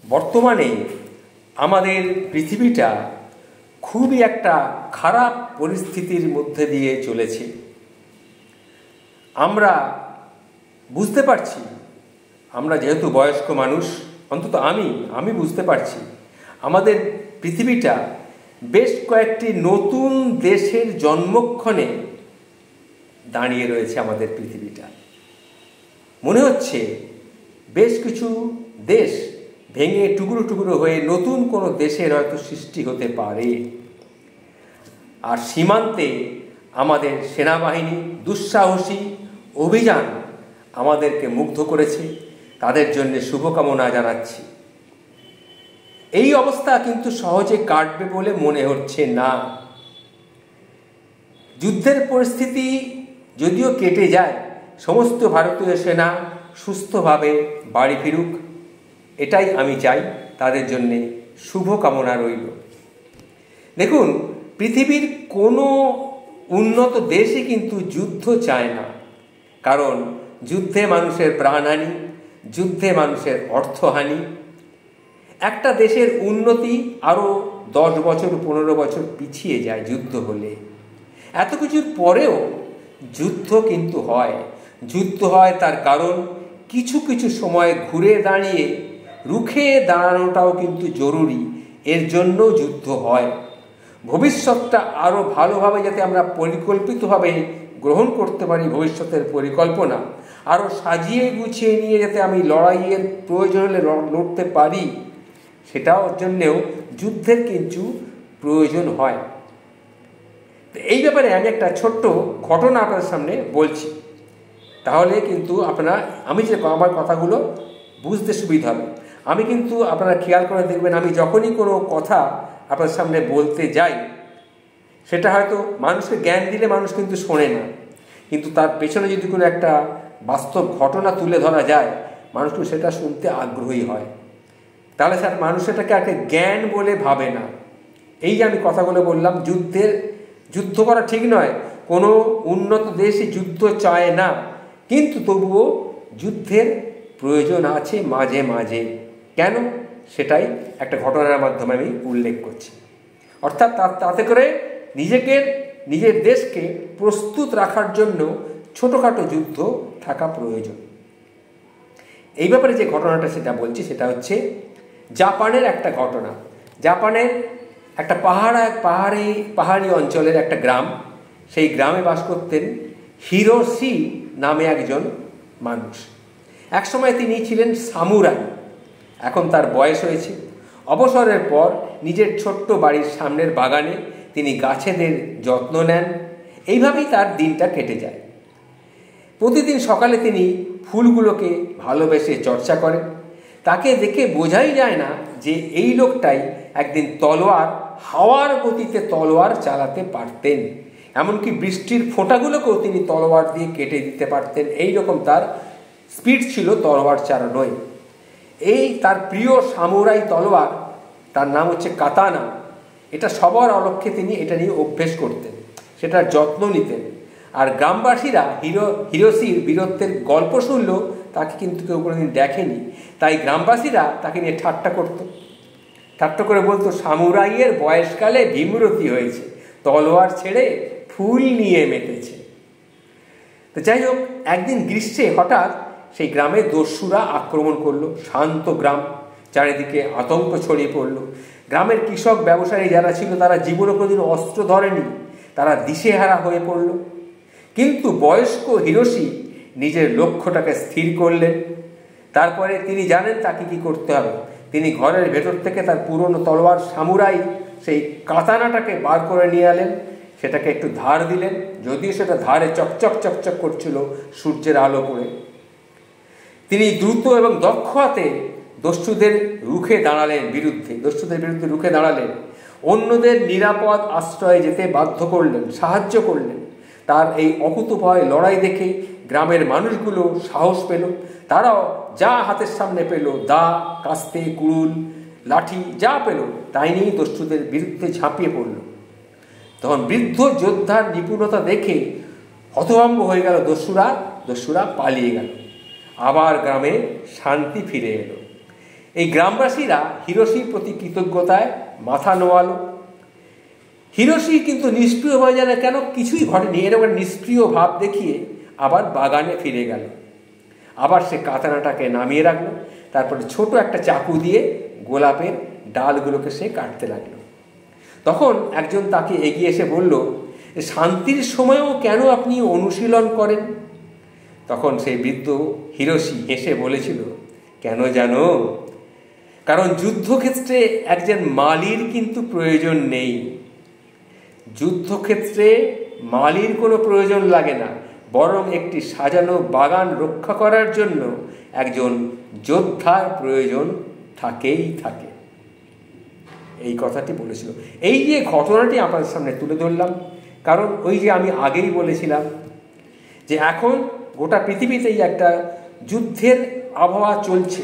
বর্তমানে আমাদের পৃথিবীটা খুবই একটা খারাপ পরিস্থিতির মধ্যে দিয়ে চলেছে। আমরা বুঝতে পারছি, আমরা যেহেতু বয়স্ক মানুষ, অন্তত আমি বুঝতে পারছি আমাদের পৃথিবীটা বেশ কয়েকটি নতুন দেশের জন্মক্ষণে দাঁড়িয়ে রয়েছে। আমাদের পৃথিবীটা মনে হচ্ছে বেশ কিছু দেশ ভেঙে টুকরো টুকরো হয়ে নতুন কোনো দেশের হয়তো সৃষ্টি হতে পারে। আর সীমান্তে আমাদের সেনাবাহিনী দুঃসাহসী অভিযান আমাদেরকে মুগ্ধ করেছে, তাদের জন্য শুভকামনা জানাচ্ছি। এই অবস্থা কিন্তু সহজে কাটবে বলে মনে হচ্ছে না। যুদ্ধের পরিস্থিতি যদিও কেটে যায়, সমস্ত ভারতীয় সেনা সুস্থভাবে বাড়ি ফিরুক, এটাই আমি চাই। তাদের জন্যে শুভকামনা রইল। দেখুন, পৃথিবীর কোনো উন্নত দেশই কিন্তু যুদ্ধ চায় না, কারণ যুদ্ধে মানুষের প্রাণহানি, যুদ্ধে মানুষের অর্থহানি। একটা দেশের উন্নতি আরও 10 বছর 15 বছর পিছিয়ে যায় যুদ্ধ হলে। এত কিছুর পরেও যুদ্ধ কিন্তু হয়। যুদ্ধ হয় তার কারণ কিছু কিছু সময় ঘুরে দাঁড়িয়ে রুখে দাঁড়ানোটাও কিন্তু জরুরি, এর জন্য যুদ্ধ হয়। ভবিষ্যৎটা আরও ভালোভাবে যাতে আমরা পরিকল্পিতভাবে গ্রহণ করতে পারি, ভবিষ্যতের পরিকল্পনা আরও সাজিয়ে গুছিয়ে নিয়ে যাতে আমি লড়াইয়ের প্রয়োজন হলে লড়তে পারি, সেটাও জন্যেও যুদ্ধের কিছু প্রয়োজন হয়। এই ব্যাপারে আমি একটা ছোট্ট ঘটনা আপনার সামনে বলছি, তাহলে কিন্তু আমি যে আমার কথাগুলো বুঝতে সুবিধা হবে। আমি কিন্তু আপনারা খেয়াল করে দেখবেন, আমি যখনই কোনো কথা আপনার সামনে বলতে যাই, সেটা হয়তো মানুষকে জ্ঞান দিলে মানুষ কিন্তু শোনে না, কিন্তু তার পেছনে যদি কোনো একটা বাস্তব ঘটনা তুলে ধরা যায়, মানুষ সেটা শুনতে আগ্রহী হয়। তাহলে স্যার মানুষ এটাকে একটা জ্ঞান বলে ভাবে না। এই যে আমি কথাগুলো বললাম, যুদ্ধ করা ঠিক নয়, কোনো উন্নত দেশই যুদ্ধ চায় না, কিন্তু তবুও যুদ্ধের প্রয়োজন আছে মাঝে মাঝে। কেন, সেটাই একটা ঘটনার মাধ্যমে আমি উল্লেখ করছি। অর্থাৎ তাতে করে নিজের দেশকে প্রস্তুত রাখার জন্য ছোটোখাটো যুদ্ধ থাকা প্রয়োজন। এই ব্যাপারে যে ঘটনাটা সেটা বলছি, সেটা হচ্ছে জাপানের একটা ঘটনা। জাপানের একটা পাহাড়ি অঞ্চলের একটা গ্রাম, সেই গ্রামে বাস করতেন হিরোশি নামে একজন মানুষ। একসময় তিনি ছিলেন সামুরাই। এখন তার বয়স হয়েছে। অবসরের পর নিজের ছোট্ট বাড়ির সামনের বাগানে তিনি গাছেদের যত্ন নেন। এইভাবেই তার দিনটা কেটে যায়। প্রতিদিন সকালে তিনি ফুলগুলোকে ভালোবেসে চর্চা করেন। তাকে দেখে বোঝাই যায় না যে এই লোকটাই একদিন হাওয়ার গতিতে তলোয়ার চালাতে পারতেন। এমনকি বৃষ্টির ফোঁটাগুলোকেও তিনি তলোয়ার দিয়ে কেটে দিতে পারতেন। এইরকম তার স্পিড ছিল তলোয়ার চালানোয়। এই তার প্রিয় সামুরাই তলোয়ার, তার নাম হচ্ছে কাতানা। এটা সবার অলক্ষ্যে তিনি এটা নিয়ে অভ্যেস করতেন, সেটার যত্ন নিতেন। আর গ্রামবাসীরা হিরোশির বীরত্বের গল্প শুনলেও তাকে কিন্তু কেউ কোনোদিন দেখেনি, তাই গ্রামবাসীরা তাকে নিয়ে ঠাট্টা করে বলতো, সামুরাইয়ের বয়সকালে ভীমরতি হয়েছে, তলোয়ার ছেড়ে ফুল নিয়ে মেতেছে। তো যাই হোক, একদিন গ্রীষ্মে হঠাৎ সেই গ্রামে দস্যুরা আক্রমণ করলো। শান্ত গ্রাম, চারিদিকে আতঙ্ক ছড়িয়ে পড়লো। গ্রামের কৃষক ব্যবসায়ী যারা ছিল, তারা জীবনে কোনোদিন অস্ত্র ধরেনি, তারা দিশেহারা হয়ে পড়ল। কিন্তু বয়স্ক হিরোশি নিজের লক্ষ্যটাকে স্থির করলেন। তারপরে তিনি জানেন তাকে কি করতে হবে। তিনি ঘরের ভেতর থেকে তার পুরনো তলোয়ার সামুরাই সেই কাতানাটাকে বার করে নিয়ে এলেন, সেটাকে একটু ধার দিলেন, যদিও সেটা ধারে চকচক করছিল সূর্যের আলো পড়ে। তিনি দ্রুত এবং দক্ষ হাতে দস্যুদের বিরুদ্ধে রুখে দাঁড়ালেন। অন্যদের নিরাপদ আশ্রয়ে যেতে বাধ্য করলেন, সাহায্য করলেন। তার এই অকুতোভয় লড়াই দেখে গ্রামের মানুষগুলো সাহস পেল। তারাও যা হাতের সামনে পেল, দা, কাস্তে, কুড়ুল, লাঠি যা পেল, তাই নিয়েই দস্যুদের বিরুদ্ধে ঝাঁপিয়ে পড়ল। তখন বৃদ্ধ যোদ্ধার নিপুণতা দেখে হতভম্ব হয়ে গেল দস্যুরা পালিয়ে গেল। আবার গ্রামে শান্তি ফিরে এলো। এই গ্রামবাসীরা হিরোশির প্রতি কৃতজ্ঞতায় মাথা নোয়ালো। হিরোশি কিন্তু নিষ্ক্রিয় হয়ে যায় না, কেন কিছুই ঘটেনি, এরকম নিষ্ক্রিয় ভাব দেখিয়ে আবার বাগানে ফিরে গেল। আবার সে কাতানাটাকে নামিয়ে রাখলো, তারপরে ছোট একটা চাকু দিয়ে গোলাপের ডালগুলোকে সে কাটতে লাগলো। তখন একজন তাকে এগিয়ে এসে বলল, শান্তির সময়ও কেন আপনি অনুশীলন করেন? তখন সেই বৃদ্ধ হিরোশি হেসে বলেছিল, কেন জানো? কারণ যুদ্ধক্ষেত্রে একজন মালির কিন্তু প্রয়োজন নেই। যুদ্ধক্ষেত্রে মালির কোনো প্রয়োজন লাগে না, বরং একটি সাজানো বাগান রক্ষা করার জন্য একজন যোদ্ধার প্রয়োজন থাকেই থাকে। এই কথাটি বলেছিল। এই যে ঘটনাটি আপনাদের সামনে তুলে ধরলাম, কারণ ওই যে আমি আগেই বলেছিলাম যে এখন গোটা পৃথিবীতেই একটা যুদ্ধের আবহাওয়া চলছে,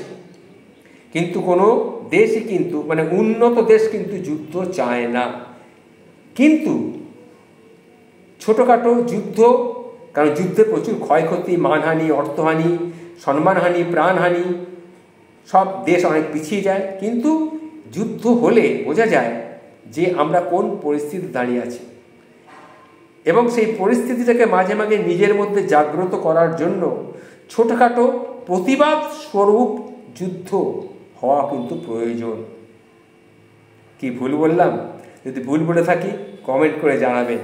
কিন্তু কোনো দেশই কিন্তু উন্নত দেশ কিন্তু যুদ্ধ চায় না। কিন্তু ছোটোখাটো যুদ্ধ, কারণ যুদ্ধে প্রচুর ক্ষয়ক্ষতি, মানহানি, অর্থহানি, সম্মানহানি, প্রাণহানি, সব দেশ অনেক পিছিয়ে যায়। কিন্তু যুদ্ধ হলে বোঝা যায় যে আমরা কোন পরিস্থিতি দাঁড়িয়ে আছি, এবং সেই পরিস্থিতিটাকে মাঝে মাঝে নিজের মধ্যে জাগ্রত করার জন্য ছোটোখাটো প্রতিবাদ স্বরূপ যুদ্ধ হওয়া কিন্তু প্রয়োজন। কি ভুল বললাম? যদি ভুল বলে থাকি কমেন্ট করে জানাবেন।